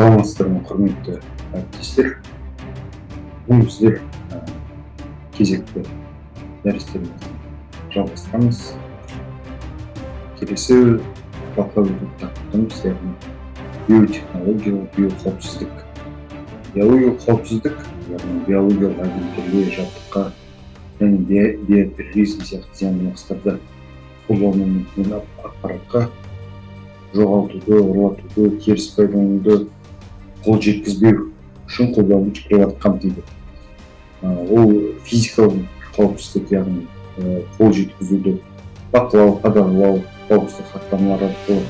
саламатсыздар ма, құрметті әріптестер. Бүгін сіздер кезекті дәрістерімізді жалғастырамыз. Келесі бақылау етіп тақырыбымыз яғни биотехнология, биоқауіпсіздік. Биологиялық қауіпсіздік, яғни биологиялық агенттерге, жабдыққа және биотерроризм сияқты зиянды мақсаттарда қолдану мүмкін ақпаратқа жоғалтуды, ұрлатуды, теріс пайдалануды қол жеткізбеу үшін қолдануды құқығын қамтиды. Ол физикалық қауіпсіздік, яғни қол жеткізуді бақылау, қадағалау, қауіпсіздік хаттамалары арқылы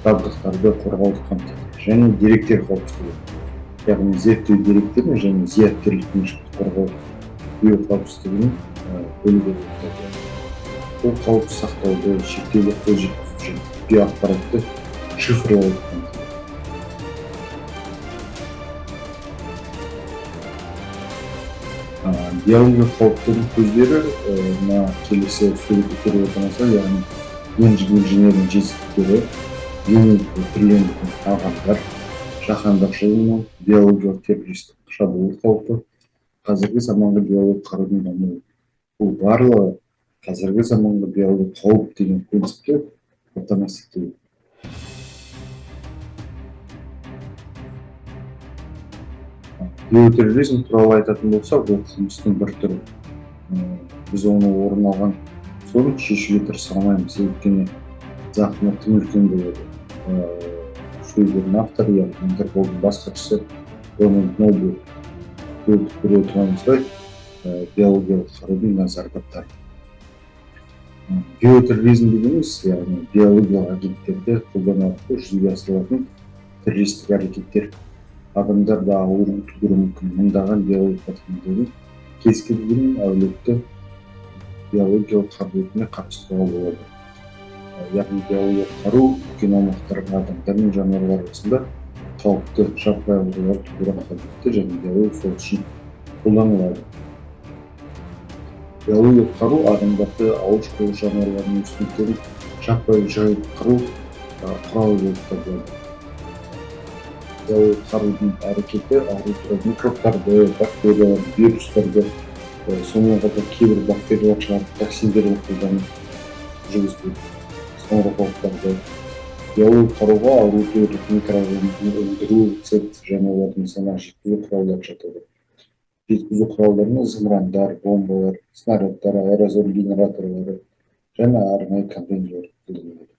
жабдықтарды қорғауды қамтиды. Және деректер қауіпсіздігі, яғни зерттеу деректерін және зияткерліктен қорғау биоқауіпсіздігінің бөлігі болып табылады. Ол қауіпті сақтауды, шектеуге қол жеткізу және биоақпаратты шифрлауды қамтиды. Биологиялық қауіптің көздері мына келесі суретті көріп отырмыздар, яғни инженердің жетістіктері, генетикалық түрлендірген ағымдар, жаһандық жылыну, биологиялық террористік шабуыл қаупі, қазіргі заманғы биологиялық қарудың дамуы. Бұл барлығы қазіргі заманғы биологиялық қауіп деген концептті қамтамасыз етеді. Биотерроризм туралы айтатын болсақ, бұл қылмыстың бір түрі. Біз оны орын алған соң шешуге тырыса алмаймыз, өйткені зақымы тым үлкен болады. Сөздердің авторы, яғни Интерполдың бас хатшысы Рональд Нобл көріп отырғанымыздай, биологиялық қарудың зардаптары. Биотерроризм дегеніміз, яғни биологиялық агенттерді қолдану арқылы жүзеге асырылатын террористік әрекеттер. Адамдарды ауыру тудыруы мүмкін мыңдаған биологиялық қатерден кез келген әулетті биологиялық қаруына қатыстыруға болады. Яғни биологиялық қару үлкен аумақтарға адамдар мен жануарлар арасында қауіпті жаппай аурулар тудыруға қабілетті және биологиялық сол үшін қолданылады. Биологиялық қару адамдарды ауыл шаруашылығы жануарларының өсімдіктерін жаппай жайып қыру құралы болып табылады. Биологиялық қарудың әрекеті ауру микробтарды, бактерияларды, вирустарды, сонымен қатар кейбір бактериялар шығарып токсиндерді қолданып жүргізбейді. Соңғы қауіптарды биологиялық қаруға ауру тудыратын микроорганизмді өлтіру, рецепт және олардың нысанаға жеткізу құралдары жатады. Жеткізу құралдарына зымырандар, бомбалар, снарядтар, аэрозоль генераторлары және арнайы контейнерлер қолданылады.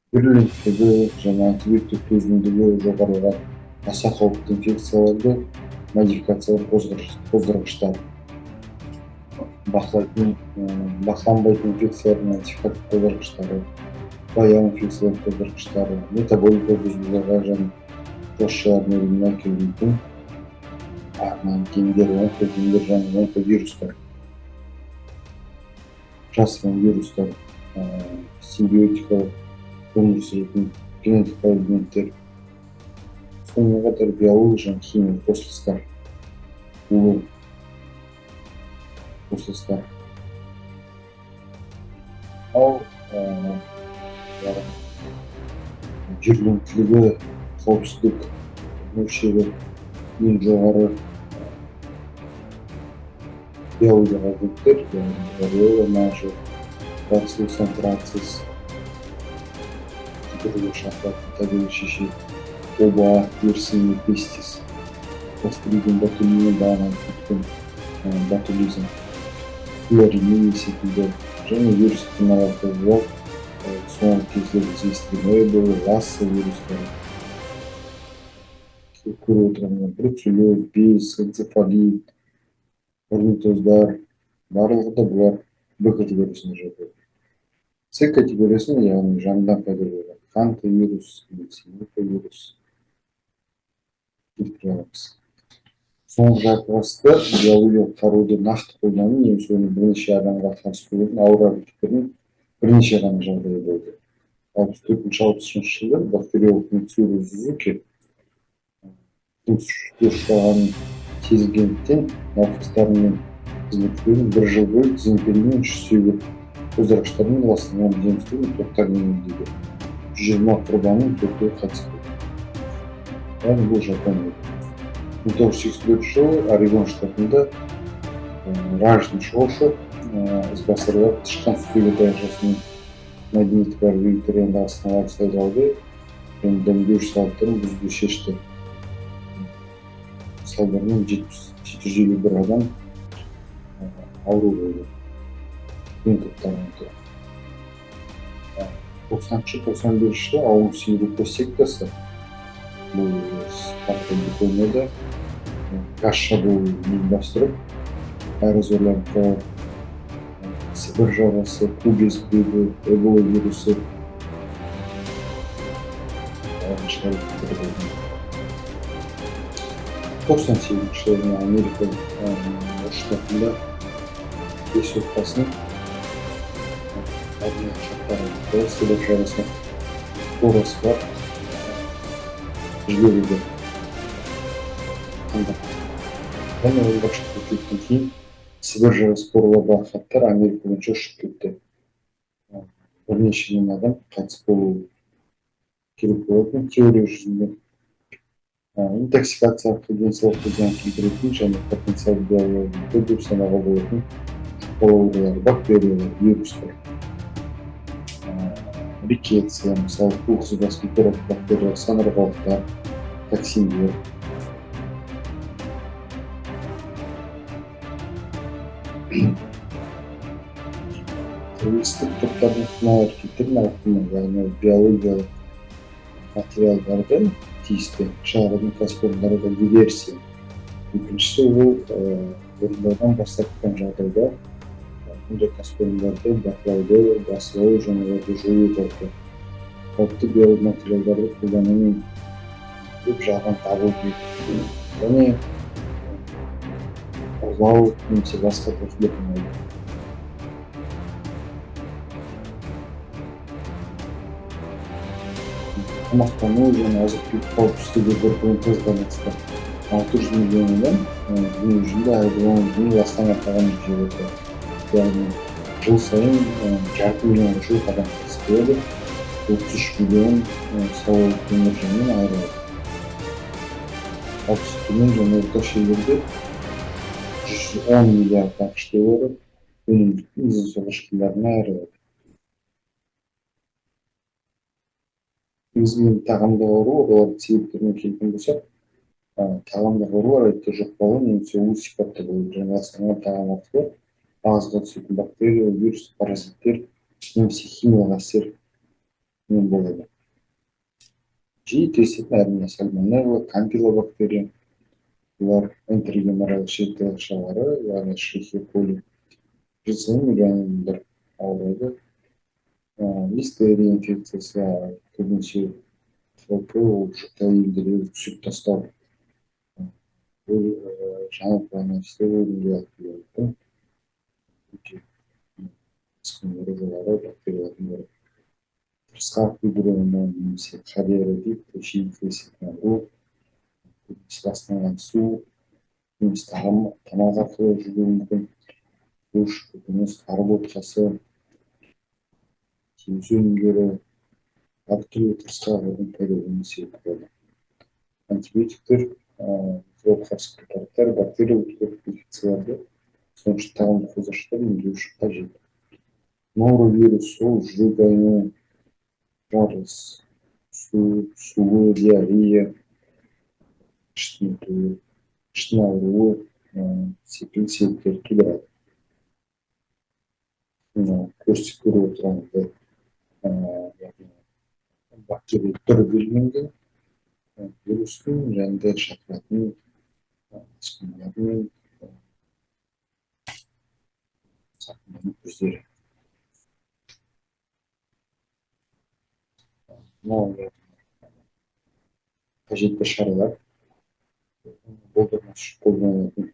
Вируленттігі және антибиотик төзімділігі жоғарылаған аса қауіпті инфекцияларды модификациялар қоздырғыштар. Бақыланбайтын инфекциялардың модификация қоздырғыштары, баяу инфекциялар қоздырғыштары, метаболика бұзылуға және қосшылар негізіне әкелуі гендер, онкогендер және онковирустар, жасырын вирустар, симбиотикалық өмір сүретін генетикалық элементтер, сонымен қатар биологиялық және химиялық қосылыстар, ал жүргіншілігі, қауіпсіздік мөлшері ең жоғары биологиялық агенттер, яғни мажор, бациллус антрацис, түрлі шақыратын табиғи шешек, оба, персин, пестис, кластридин ботулизм бағынатын ботулизм, флоринин секілді және вирустық тұмарларды соңғы кездегі зестримоидалы, ласса вирустары. Көріп отырғандар бруцеллез, без, энцефалит, паротитоздар, барлығы да бұлар Б категориясына жатады. С категориясына, яғни жанынан пайда болған хантавирус, синопавирус келтіре аламыз. Соңғы жарты ғасырда биологиялық қаруды нақты қолдану немесе оны бірнеше адамға қарсы қойылатын ауыр әрекеттердің бірнеше ғана жағдайы болды. 64-60 жылы бактериялық мицеллюлез Сузуки ұшырағанын сезгендіктен науқастарының қызметкерлерін бір жыл бойы дезинфекциямен 308 қоздырғыштармен ластанған демсіздігін тоқтар емдейді. 120 құрбанның төртеуі қайтыс болды. яғни бұл Жапония. 1983 жылы Орегон штатында Раждың шоушы ізбасарлар шыққан студия даяшасының мәдениеті бар вегетариандық астаналар сайлауды және дәмдеуіш салттарын бұзуды шешті. Салдарынан 751 адам ауру болды. Ең топтарынан. 90-91 жылы ауыл сейілді сектасы бұл спартакиада көмеді газ шабуылын ұйымдастырып, аэрозольдарды Сібір жарасы, Кубез грипі, Эбола вирусы шығарып болды. 98 жылы Америка штатында 5 отбасының армия ұшақтарында Сібір жарасы спорасы бар жіберілді. Және ол бақшыққа кеттен кейін Сібір жарасы спорлардағы хаттар Америка бойынша ұшып кетті. Бірнеше мың адам қайтыс болуы керек болатын теория жүзінде. Интоксикация арқылы денсаулыққа зиян келтіретін және потенциалды биологиялық деп санауға болатын аурулар, бактериялар, вирустар. Рикетция, мысалы, көксібас бактериялар, санарғалықтар, токсиндер. Террористік топтардың қынау әрекеттерін ауқымы, яғни биологиялық материалдарды тиісті шығарудың кәсіпорындарда диверсия. Екіншісі ол орындаудан бас тартқан жағдайда бұндай кәсіпорындарды бақылауды, бақылау және оларды жою тәртібі. Қауіпті биоматериалдарды қолданумен көп жағынан табу керек. Және ұрлау немесе басқа тәртібі болмайды. Тамақтану және азық-түлік қауіпсіздігі бір байланысты 600 миллион адам дүние жүзінде айдың ластан атаған жер отыр. Яғни жыл сайын жарты миллионға жуық адам қайтыс болады, 33 миллион сауығып өмір жайынан айырылады. Ал төмен және орташа елдерде 110 миллиард ақш доллары өнімдіктің ізін шығындарына айырылады. Негізінен тағамдық ауру, олардың себептеріне келген болсақ, тағамдық аурулар әдетте жұқпалы немесе улы сипатта болады. Және ластанған тағам арқылы ағзаға түсетін бактерия, вирус, паразиттер немесе химиялық әсермен болады. Жиі кездесетін әрине сальмонелла, кампилобактерия, олар энтерогеморралық ішек таяқшалары, яғни шлихия коли, жыл сайын миллиондар ауырады. Листерия инфекциясы көбінесе қаупі ол жұқа елдерге түсіп тастау. Бұл жаңа байланысты өлімге алып келеді. Өте жоғары бактериялардың бірі. Тырысқақ гидромы немесе холера дейді, жиі ауру, ластанған су, немесе тамақ арқылы жүруі мүмкін. Душ, көкөніс, қар ботқасы, темір өнімдері, әртүрлі тырысқақ аурудың пайда болуына себеп болады. Антибиотиктер, микроб қарсы препараттар, бактериялық инфекцияларды, соңғы тағамдық қозғаштар емдеу үшін қажет. Норовирус ол жүрек айну, жарылыс, суы, диарея, іштің ауруы секілді себептер тудырады. Көрсетіп көріп отырғанымыздай бактерия түрі белгіленген вирустың және де шақыратын асқынулармен сақындану көздері. Қажетті шаралар болдырмас үшін қолданылатын.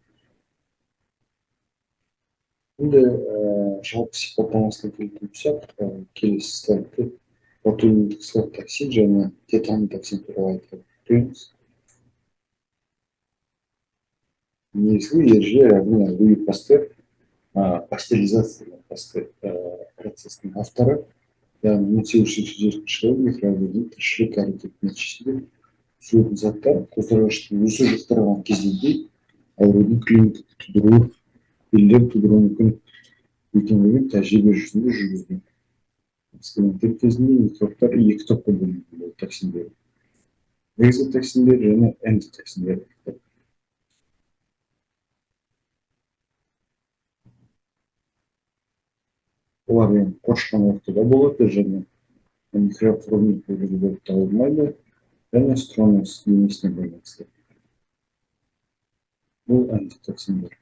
Енді жалпы сипаттамасына келетін болсақ, келесі слайдты ботулиндік токсин және тетан токсин туралы айтып өтеміз. Негізгі ереже яғни Луи Пастер пастеризация процесінің авторы, яғни 1820 жылы микроорганизм тіршілік әрекеті нәтижесінде түсетін заттар қоздырғыштың өсу жұқтырған кезінде аурудың клиникалық тудыру белгілер тудыруы мүмкін екендігін тәжірибе жүзінде жүргізген. Эксперименттер кезінде микробтар екі топқа бөлінген токсиндер. Экзотоксиндер және эндотоксиндер. Олар қоршаған ортада болады және микрофлораның бөлігі болып табылмайды және стронос денесіне байланысты. Бұл антитоксиндер.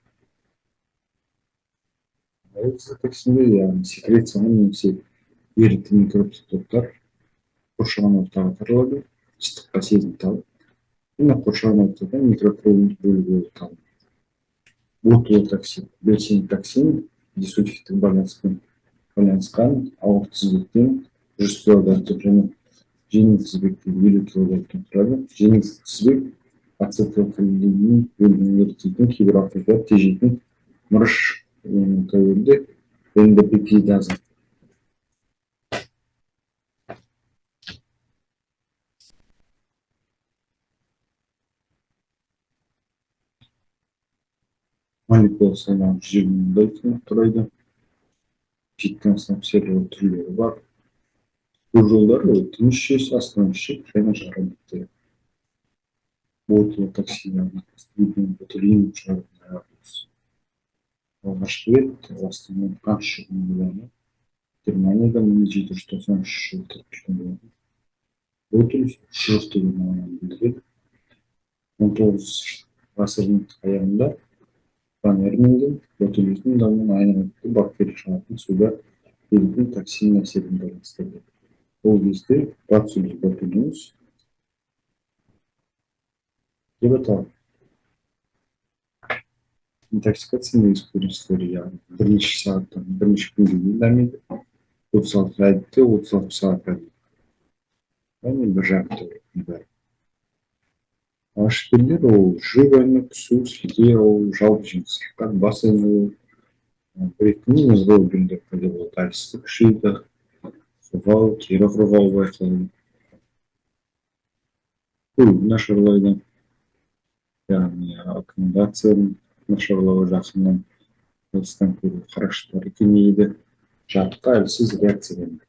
Экзотоксиндер яғни секрецияны немесе ерітін микробты топтар қоршаған ортаға таралады, ыстыққа сезімтал және қоршаған ортада микрофлораның бөлігі болып табылады. Ботулотоксин, белсенді дисульфиттік байланысқан ауыр тізбектен 100 килодальтов және жеңіл тізбектен 50 килодальтов тұрады. Жеңіл тізбек ацетилхолидин бөлігін ерітетін кейбір алкоголдар тежейтін мырыш тәуелді эндопептидаза. Молекула салмағы 120 дальтон құрайды. Жеткен станциялар түрлері бар. Бұл жолдары тыныс жүйесі, астан ішек және жара беттері. Ботулотоксин ботулин шығаратын алғашқы рет Қазақстаннан қан шығын болғаны Германияда 1793 жылы тіркелген болатын. Ботулус шұжық деген мағынаны білдіреді. 19 ғасырдың аяғында Фанерменген ботулизмнің дамуына айналып бактерия шығатын суда келетін токсин әсерін байланыстырды. Ол кезде бациллус ботулинус деп аталады. Интоксикация негізгі көріністері яғни бірнеше сағаттан бірнеше күнге дейін дамиды. 36 әдетте 36 сағатқа дейін. Яғни бір жарым тәуліктің бәрі. Алғашқы ол жүрек айнып, су, сілтей ауыру, жалпы жеңсіздік, бас айналу, бір-екі мызғау белгілер пайда болады. Әлсіздік күшейді, құрғау, тері құрғауы байқалады. Көруді нашарлайды, яғни аккумуляцияның нашарлауы жақыннан алыстан көру қарашықтары кеңейді, жадыққа әлсіз реакция береді.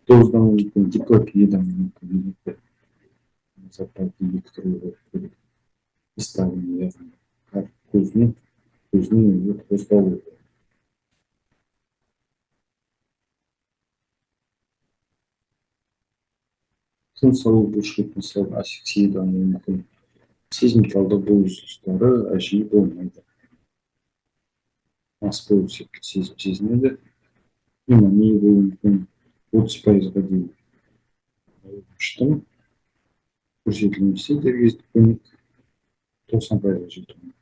Доздан мүмкін диклопиядан мүмкін заттарды екі түрлі болып көреді. Исталин яғни көзінің қозғалуы. Тыныс алу бұлшық мысалы асфиксиядан мүмкін. Сезімталды бұл үзілістері жиі болмайды. Мас болу секілді сезінеді. Пневмония болуы мүмкін. 30%-ға дейін. Штым көрсетілмесе дәрігерлік көмек 90%-ға жетеді.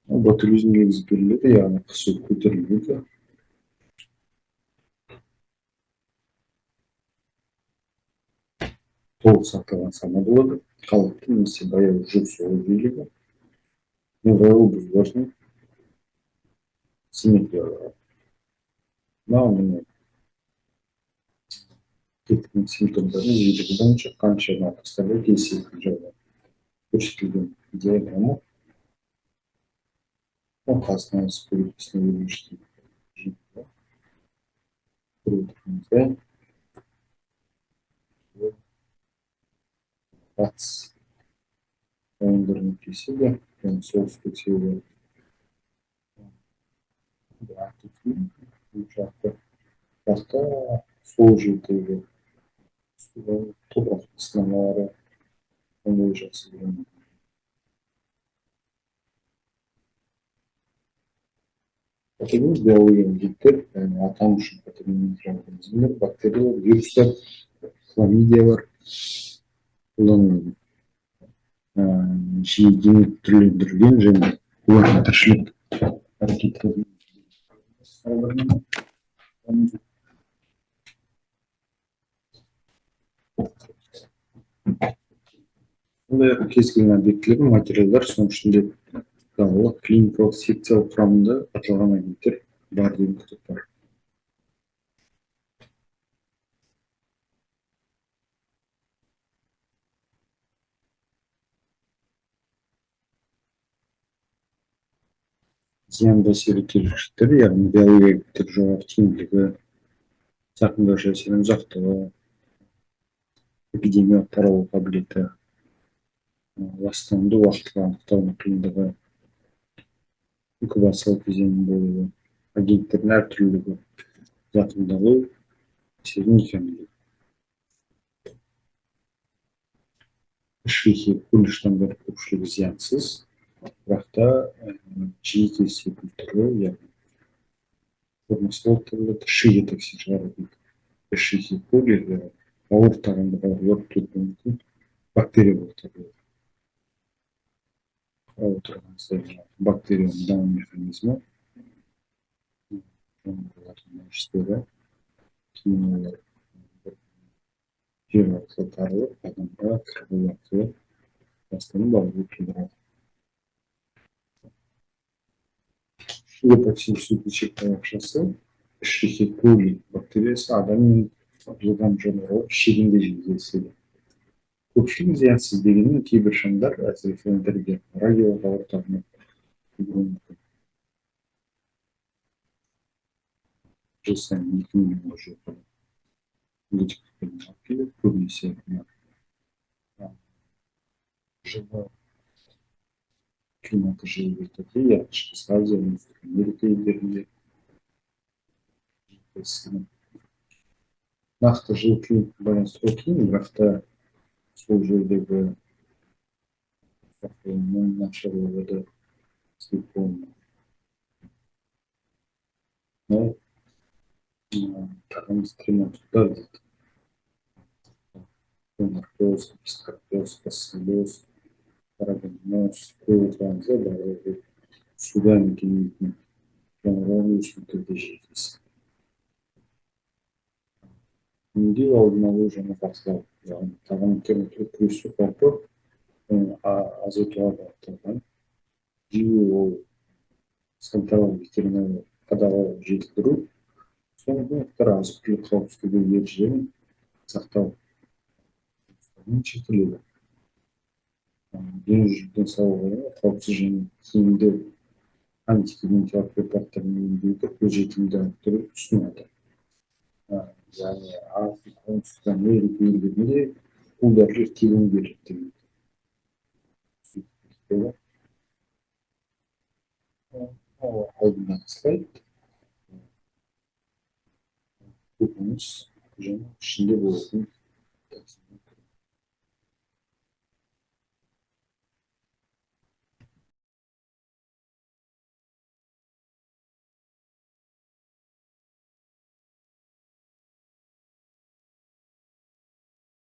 Ботулизм негізі беріледі, яғни қысу көтеріледі. Толық сақталған сана болады. Қалыпты немесе баяу жүк соғу жиілігі. Неврология бұзылысының симметриялары. Мынау кеткен симптомдардың жиілігі бойынша қанша науқастарда кездесетін жағдай көрсетілген диаграмма. Қасынан көбейтесіне өлімшілік жиілігі. Көріп батыс ойындырын кеседі, және солтүстік сеуді жақта сол жердегі топырақ сынамалары ондай жақсы білемін. Патогенез биологиялық агенттер, яғни аталмыш патогендік организмдер, бактериялар, вирустар, хламидиялар қолданылады. Жиі дене түрлендірілген және олардың тіршілік әрекеттерін сондай-ақ кез келген объектілер мен материалдар, соның ішінде далалық, клиникалық, секциялық құрамында аталған агенттер бар деген күтіп бар. зиянды әсер етушіліктер, яғни биологиялық жоғары тиімділігі, зақымдаушы әсерінің ұзақтығы, эпидемиялық таралу қабілеті, ластануды уақытылы анықтаудың қиындығы, инкубациялық кезеңнің болуы, агенттердің әртүрлілігі, зақымдалу әсерінің икемділігі. Ішкі көл штамдар көпшілігі зиянсыз, бірақ та жиі кездесетін түрі, яғни формасы болып табылады, шиі токсин шығаратын ішкі көл ауыр тағамды бауырлап кетуі мүмкін бактерия болып табылады. Қарап отырғаныңыздай бактерияның даму механизмі, олардың ішіндегі кейін олар жер арқылы таралып, адамға кіру арқылы ластану ауруды тудырады. Гепатитсүтіншек таяқшасы ішкі коли бактериясы адамның жылдам жануарлар шегінде кездеседі. Көпшілік зиянсыз дегенмен кейбір шаңдар әсіресе энергия радиолық ауыртпалығына тудыруы мүмкін. Жыл сайын 2 миллионға жуық антибиотиктермен алып келеді, көбінесе жылы климаты жылы өлкеде, яғни Шығыс Азия, Оңтүстік Америка елдерінде. Нақты жылы климатқа байланысты қиын, бірақ та сол жердегі нашар болады істеп болмайды. Но тағамыз трематуктар дейді. Наркоз, скорпиоз, бациллоз, парагоноз, көзғанза барлығы судан келмейтін жануарлар өсімдіктерде жеткізіледі. Емдеу алдын алу және бақылау, яғни тағаммен күресу қаупі азайтуға бағытталған. Жиі ол санитарлық ветеринарлық қадағалауды жетілдіру, сонымен қатар азық-түлік қауіпсіздігі ережелерін сақтау жетіледі. Дүниежүзілік денсаулық қауіпсіз және тиімді антибиотикалық препараттармен емдеуді қолжетімді арттыру ұсынады. Яғни Африка, Оңтүстік Америка елдерінде бұл дәрілер тегін беріледі. Алдындағы слайд. Көкөніс және ішінде болатын